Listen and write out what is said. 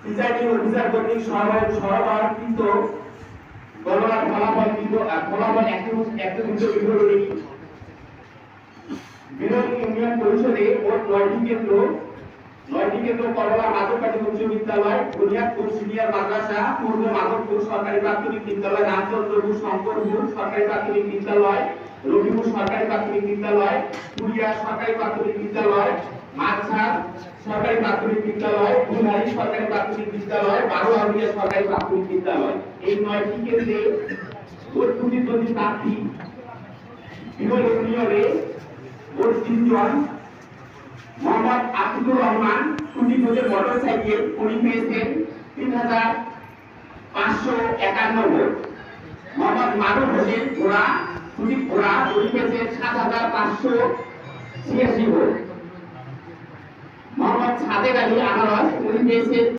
Presiding officer কর্তৃক সরবরাহকৃত গণনার ফলাফল একটি বিরোধী ইউনিয়ন পরিষদে মোট 9টি কেন্দ্র করলা মাধবকাঠি উচ্চ বিদ্যালয়, বুনিয়াদপুর সিনিয়র মাদ্রাসা, পূর্ব মাধবপুর সরকারি প্রাথমিক বিদ্যালয়, রামচন্দ্রপুর শঙ্করপুর সরকারি প্রাথমিক বিদ্যালয়, রবিপুর সরকারি প্রাথমিক বিদ্যালয়, পুরিয়া সরকারি প্রাথমিক বিদ্যালয়, মাছার সরকারি প্রাথমিক বিদ্যালয়, বুনারি সরকারি প্রাথমিক বিদ্যালয়, বারোয়ারিয়া সরকারি প্রাথমিক বিদ্যালয়। এই 9টি কেন্দ্রে মোট প্রতিদ্বন্দ্বী প্রার্থী বিভিন্ন ইউনিয়নে মোট 3 জন। মোহাম্মদ আতিকুর রহমান স্কুটি ভোজের মোটরসাইকেল উনি পেয়েছেন 3551 ভোট। মোহাম্মদ মারুফ হোসেন ঘোড়া স্কুটি ঘোড়া উনি পেয়েছেন 7586 ভোট। মোহাম্মদ সাদেক আলী আনারস উনি পেয়েছেন